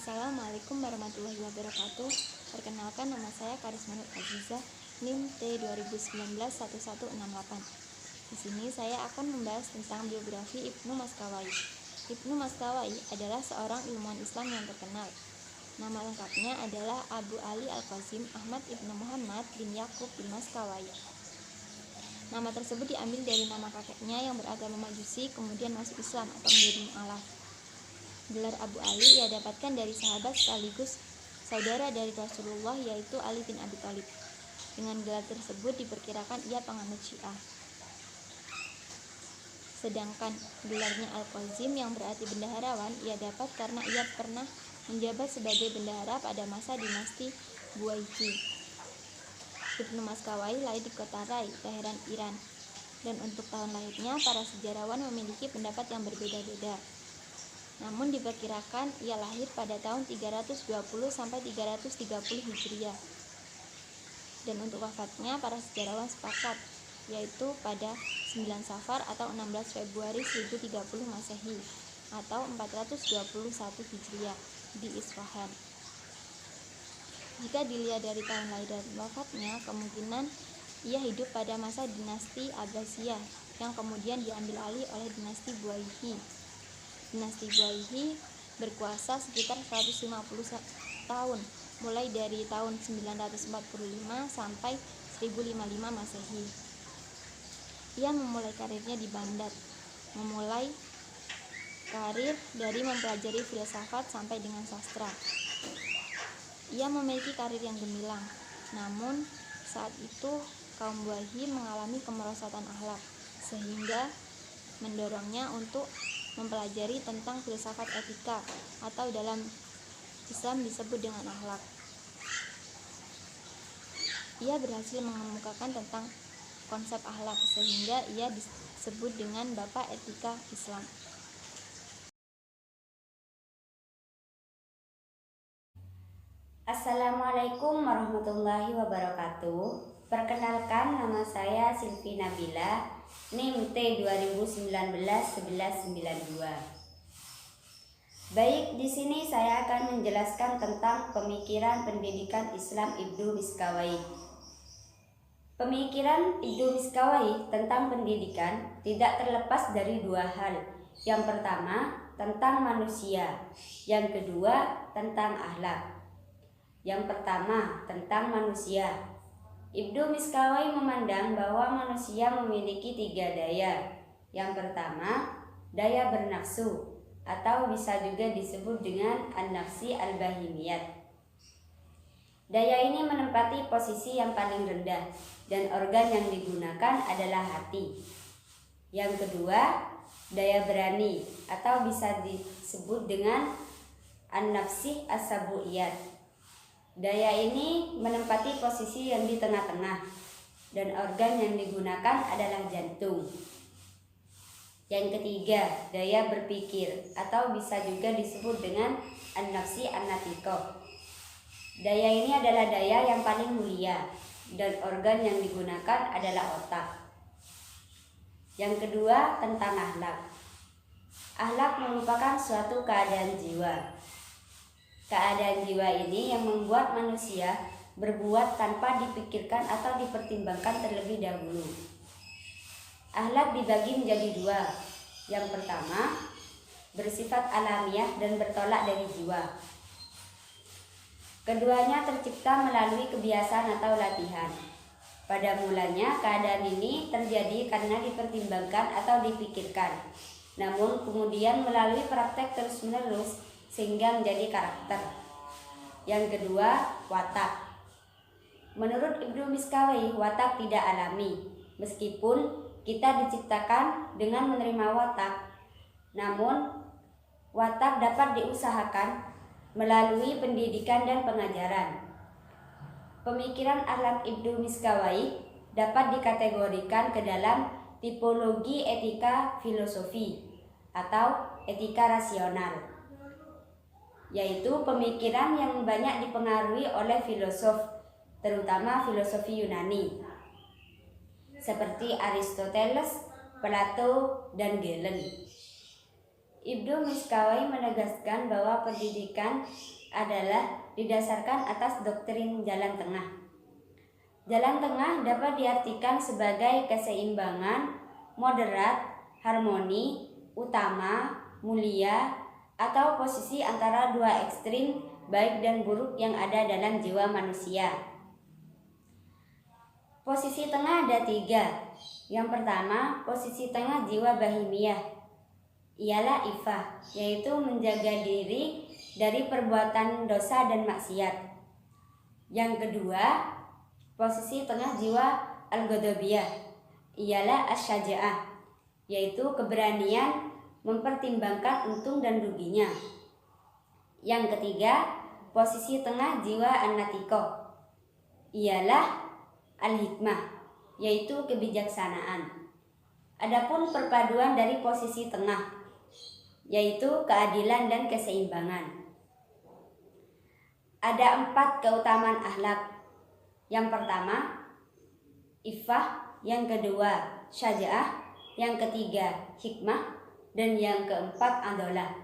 Assalamualaikum warahmatullahi wabarakatuh. Perkenalkan, nama saya Karisma Nur Azizah, NIM T20191168. Di sini saya akan membahas tentang biografi Ibnu Maskawai. Ibnu Maskawai adalah seorang ilmuwan Islam yang terkenal. Nama lengkapnya adalah Abu Ali Al-Qasim Ahmad Ibnu Muhammad bin Yakub bin Maskawai. Nama tersebut diambil dari nama kakeknya yang beragama Majusi kemudian masuk Islam atau menjadi mu'alaf. Gelar Abu Ali ia dapatkan dari sahabat sekaligus saudara dari Rasulullah, yaitu Ali bin Abi Thalib. Dengan gelar tersebut diperkirakan ia penganut Syiah. Sedangkan gelarnya Al-Qazim yang berarti bendaharawan ia dapat karena ia pernah menjabat sebagai bendahara pada masa dinasti Buwaiki. Ibnu Maskawai lahir di kota Rai, Teheran, Iran. Dan untuk tahun lahirnya para sejarawan memiliki pendapat yang berbeda-beda. Namun diperkirakan ia lahir pada tahun 320 sampai 330 Hijriah. Dan untuk wafatnya para sejarawan sepakat, yaitu pada 9 Safar atau 16 Februari 1030 Masehi atau 421 Hijriah di Isfahan. Jika dilihat dari tahun lahir dan wafatnya, kemungkinan ia hidup pada masa dinasti Abbasiyah yang kemudian diambil alih oleh dinasti Buwaiki. Dinasti Buwaiki berkuasa sekitar 150 tahun, mulai dari tahun 945 sampai 1055 Masehi. Ia memulai karirnya di Baghdad, memulai karir dari mempelajari filsafat sampai dengan sastra. Ia memiliki karir yang gemilang, namun saat itu kaum Buwaiki mengalami kemerosotan akhlak, sehingga mendorongnya untuk mempelajari tentang filsafat etika atau dalam Islam disebut dengan akhlak. Ia berhasil mengemukakan tentang konsep akhlak sehingga ia disebut dengan Bapak Etika Islam. Assalamualaikum warahmatullahi wabarakatuh. Perkenalkan, nama saya Silvi Nabila, NIM T20191192. Baik, di sini saya akan menjelaskan tentang pemikiran pendidikan Islam Ibnu Miskawai. Pemikiran Ibnu Miskawai tentang pendidikan tidak terlepas dari dua hal. Yang pertama, tentang manusia. Yang kedua, tentang akhlak. Yang pertama, tentang manusia. Ibnu Miskawai memandang bahwa manusia memiliki tiga daya. Yang pertama, daya bernafsu, atau bisa juga disebut dengan an-nafsi al-bahimiyat. Daya ini menempati posisi yang paling rendah, dan organ yang digunakan adalah hati. Yang kedua, daya berani, atau bisa disebut dengan an-nafsi as-sabuiyat. Daya ini menempati posisi yang di tengah-tengah, dan organ yang digunakan adalah jantung. Yang ketiga, daya berpikir, atau bisa juga disebut dengan an-nafsi an-natiqah. Daya ini adalah daya yang paling mulia, dan organ yang digunakan adalah otak. Yang kedua, tentang akhlak. Akhlak merupakan suatu keadaan jiwa. Keadaan jiwa ini yang membuat manusia berbuat tanpa dipikirkan atau dipertimbangkan terlebih dahulu. Akhlak dibagi menjadi dua. Yang pertama, bersifat alamiah dan bertolak dari jiwa. Keduanya tercipta melalui kebiasaan atau latihan. Pada mulanya, keadaan ini terjadi karena dipertimbangkan atau dipikirkan. Namun kemudian melalui praktek terus-menerus sehingga menjadi karakter. Yang kedua, watak. Menurut Ibnu Miskawai, watak tidak alami. Meskipun kita diciptakan dengan menerima watak, namun watak dapat diusahakan melalui pendidikan dan pengajaran. Pemikiran akhlak Ibnu Miskawai dapat dikategorikan ke dalam tipologi etika filosofi atau etika rasional, yaitu pemikiran yang banyak dipengaruhi oleh filosof, terutama filosofi Yunani, seperti Aristoteles, Plato, dan Galen. Ibnu Miskawai menegaskan bahwa pendidikan adalah didasarkan atas doktrin jalan tengah. Jalan tengah dapat diartikan sebagai keseimbangan, moderat, harmoni, utama, mulia, atau posisi antara dua ekstrim baik dan buruk yang ada dalam jiwa manusia. Posisi tengah ada 3. Yang pertama, posisi tengah jiwa bahimiyah, ialah ifah, yaitu menjaga diri dari perbuatan dosa dan maksiat. Yang kedua, posisi tengah jiwa al-ghadabiyah, ialah asy-syaja'ah, yaitu keberanian mempertimbangkan untung dan ruginya. Yang ketiga, posisi tengah jiwa an-natiqah, ialah al-hikmah, yaitu kebijaksanaan. Adapun perpaduan dari posisi tengah, yaitu keadilan dan keseimbangan. Ada 4 keutamaan akhlak. Yang pertama, ifah, yang kedua, syaja'ah, yang ketiga, hikmah, dan yang keempat, adalah.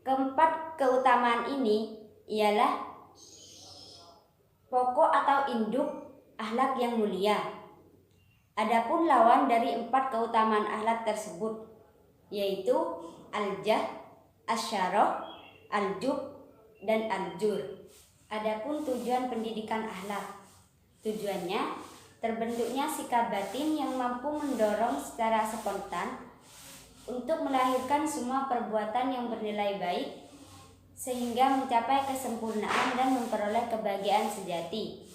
Keempat keutamaan ini ialah pokok atau induk akhlak yang mulia. Adapun lawan dari 4 keutamaan akhlak tersebut, yaitu al-jah, asyarah, al-jub, dan al-jur. Adapun tujuan pendidikan akhlak, tujuannya terbentuknya sikap batin yang mampu mendorong secara spontan untuk melahirkan semua perbuatan yang bernilai baik sehingga mencapai kesempurnaan dan memperoleh kebahagiaan sejati.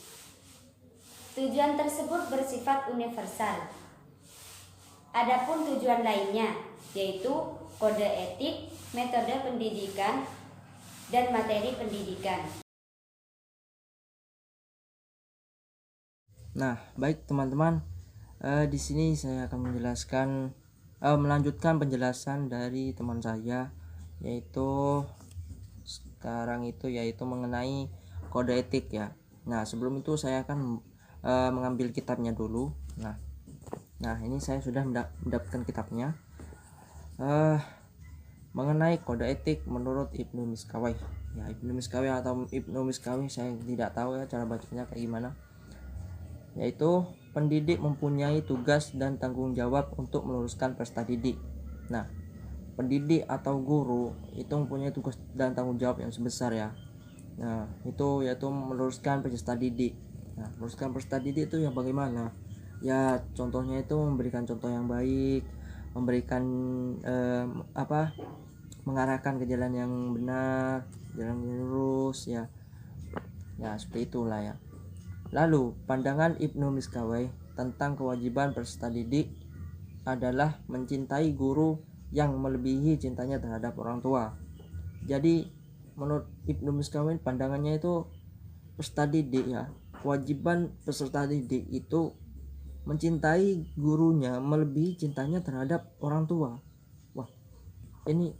Tujuan tersebut bersifat universal. Adapun tujuan lainnya, yaitu kode etik, metode pendidikan, dan materi pendidikan. Nah, baik teman-teman, di sini saya akan melanjutkan penjelasan dari teman saya, yaitu sekarang yaitu mengenai kode etik ya. Nah, sebelum itu saya akan mengambil kitabnya dulu. Nah, ini saya sudah mendapatkan kitabnya. Mengenai kode etik menurut Ibnu Miskawayh. Ya, Ibnu Miskawayh atau Ibnu Miskawayh saya tidak tahu ya cara bacanya kayak gimana. Yaitu pendidik mempunyai tugas dan tanggung jawab untuk meluruskan peserta didik. Nah, pendidik atau guru itu mempunyai tugas dan tanggung jawab yang sebesar ya. Nah, itu yaitu meluruskan peserta didik. Nah, meluruskan peserta didik itu yang bagaimana? Ya, contohnya itu memberikan contoh yang baik, memberikan mengarahkan ke jalan yang benar, jalan yang lurus ya. Ya, seperti itulah ya. Lalu, pandangan Ibnu Miskawayh tentang kewajiban peserta didik adalah mencintai guru yang melebihi cintanya terhadap orang tua. Jadi, menurut Ibnu Miskawayh pandangannya itu peserta didik ya, kewajiban peserta didik itu mencintai gurunya melebihi cintanya terhadap orang tua. Wah, ini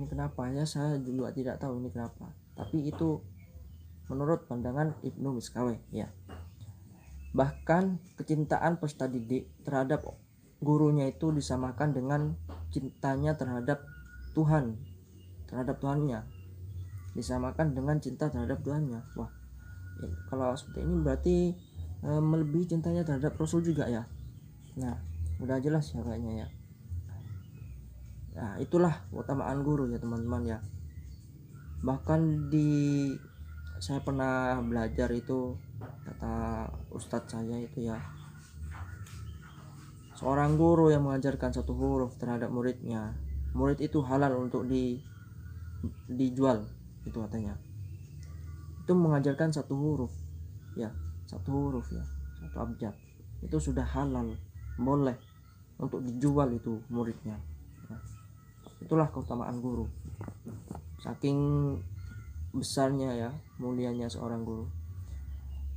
kenapa ya? Saya juga tidak tahu ini kenapa. Tapi itu menurut pandangan Ibnu Miskawayh ya. Bahkan kecintaan peserta didik terhadap gurunya itu disamakan dengan cintanya terhadap Tuhan, terhadap Tuhannya. Disamakan dengan cinta terhadap Tuhannya. Wah, ya, kalau seperti ini berarti melebihi cintanya terhadap Rasul juga ya. Nah, udah jelas ya kayaknya ya. Nah, itulah keutamaan guru ya teman-teman ya. Bahkan saya pernah belajar itu, kata ustadz saya itu ya, seorang guru yang mengajarkan satu huruf terhadap muridnya, murid itu halal untuk dijual, itu katanya. Itu mengajarkan satu huruf ya, satu abjad, itu sudah halal, boleh untuk dijual itu muridnya. Nah, itulah keutamaan guru, saking besarnya ya, mulianya seorang guru.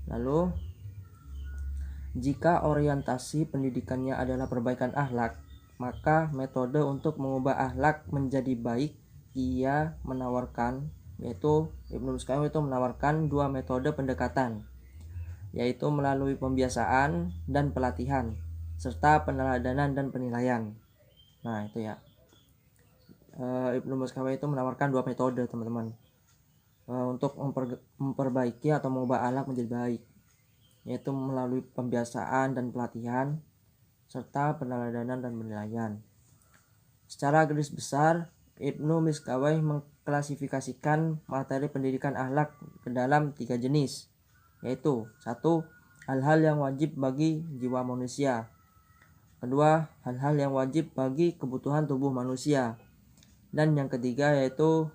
Lalu, jika orientasi pendidikannya adalah perbaikan akhlak, maka metode untuk mengubah akhlak menjadi baik ia menawarkan, yaitu Ibnu Miskawayh itu menawarkan 2 metode pendekatan, yaitu melalui pembiasaan dan pelatihan serta peneladanan dan penilaian. Nah, itu ya. Ibnu Maskawai itu menawarkan 2 metode teman-teman untuk memperbaiki atau mengubah akhlak menjadi baik, yaitu melalui pembiasaan dan pelatihan serta peneladanan dan penilaian. Secara garis besar, Ibnu Miskawai mengklasifikasikan materi pendidikan akhlak ke dalam 3 jenis, yaitu 1. Hal-hal yang wajib bagi jiwa manusia. 2. Hal-hal yang wajib bagi kebutuhan tubuh manusia. Dan yang ketiga yaitu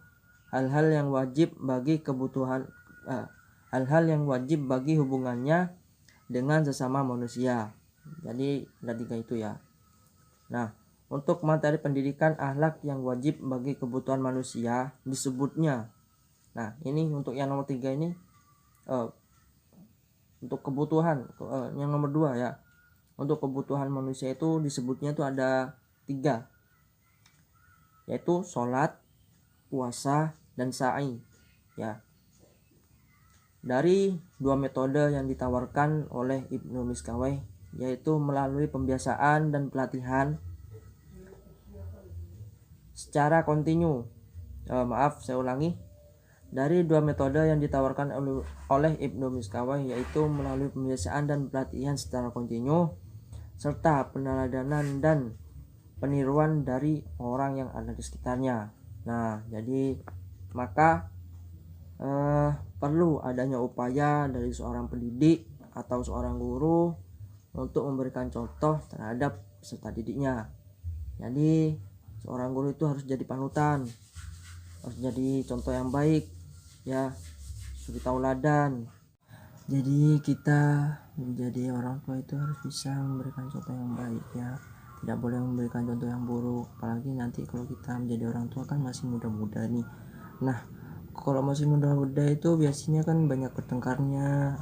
hal-hal yang wajib bagi hal-hal yang wajib bagi hubungannya dengan sesama manusia. Jadi ada 3 itu ya. Nah, untuk materi pendidikan akhlak yang wajib bagi kebutuhan manusia disebutnya. Nah, ini untuk yang nomor 3 ini untuk kebutuhan yang nomor 2 ya. Untuk kebutuhan manusia itu disebutnya itu ada 3, yaitu sholat, puasa, dan sa'i ya. Dari 2 metode yang ditawarkan oleh Ibnu Miskawai, yaitu melalui pembiasaan dan pelatihan secara kontinu. Saya ulangi. Dari 2 metode yang ditawarkan oleh Ibnu Miskawai, yaitu melalui pembiasaan dan pelatihan secara kontinu serta peneladanan dan peniruan dari orang yang ada di sekitarnya. Nah, jadi maka perlu adanya upaya dari seorang pendidik atau seorang guru untuk memberikan contoh terhadap peserta didiknya. Jadi seorang guru itu harus jadi panutan, harus jadi contoh yang baik ya, suri tauladan. Jadi kita menjadi orang tua itu harus bisa memberikan contoh yang baik ya, tidak boleh memberikan contoh yang buruk. Apalagi nanti kalau kita menjadi orang tua kan masih muda-muda nih. Nah, kalau masih muda-muda itu biasanya kan banyak bertengkarnya,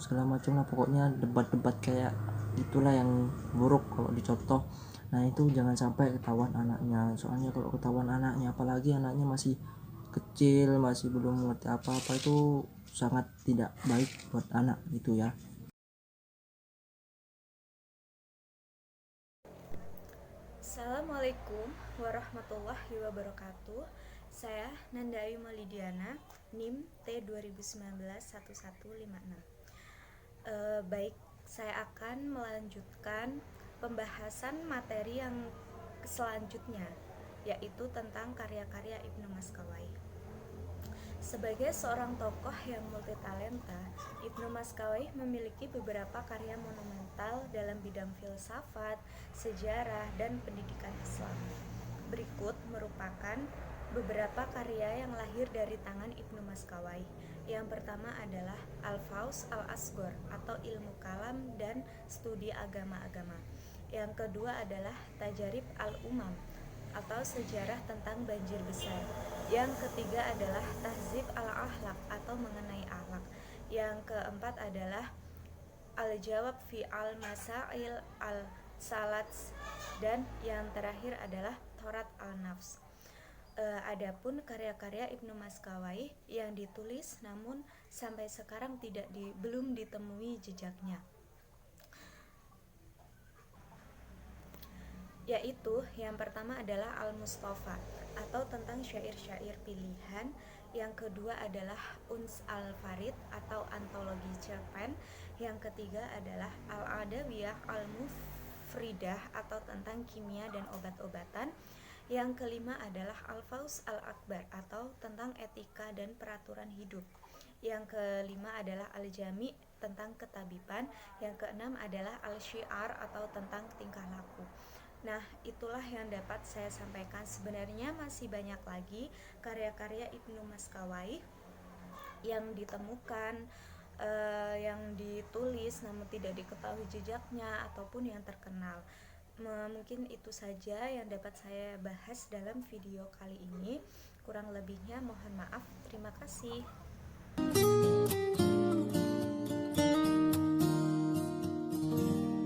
segala macam lah, pokoknya debat-debat kayak itulah yang buruk kalau dicontoh. Nah, itu jangan sampai ketahuan anaknya. Soalnya kalau ketahuan anaknya, apalagi anaknya masih kecil, masih belum mengerti apa-apa, itu sangat tidak baik buat anak gitu ya. Assalamualaikum warahmatullahi wabarakatuh. Saya Nanda Ayu Maulidiana, NIM T20191156. Baik, saya akan melanjutkan pembahasan materi yang selanjutnya, yaitu tentang karya-karya Ibnu Maskawai. Sebagai seorang tokoh yang multitalenta, Ibnu Maskawai memiliki beberapa karya monumental dalam bidang filsafat, sejarah, dan pendidikan Islam. Berikut merupakan beberapa karya yang lahir dari tangan Ibnu Maskawai. Yang pertama adalah Al-Faus Al-Asghar atau ilmu kalam dan studi agama-agama. Yang kedua adalah Tajarib Al-Umam atau sejarah tentang banjir besar. Yang ketiga adalah Tahzib al-Akhlaq atau mengenai akhlak. Yang keempat adalah Al-Jawab fi al-Masail al-Salats, dan yang terakhir adalah Thorat al-Nafs. Adapun karya-karya Ibnu Maskawai yang ditulis namun sampai sekarang belum ditemui jejaknya, yaitu yang pertama adalah Al-Mustafa atau tentang syair-syair pilihan. Yang kedua adalah Uns Al-Farid atau antologi cerpen. Yang ketiga adalah Al-Adawiyah Al-Mufridah atau tentang kimia dan obat-obatan. Yang kelima adalah Al-Faus Al-Akbar atau tentang etika dan peraturan hidup. Yang kelima adalah Al-Jami tentang ketabiban. Yang keenam adalah Al-Syiar atau tentang tingkah laku. Nah, itulah yang dapat saya sampaikan. Sebenarnya masih banyak lagi karya-karya Ibnu Maskawai yang ditemukan, yang ditulis namun tidak diketahui jejaknya ataupun yang terkenal. Mungkin itu saja yang dapat saya bahas dalam video kali ini. Kurang lebihnya mohon maaf. Terima kasih.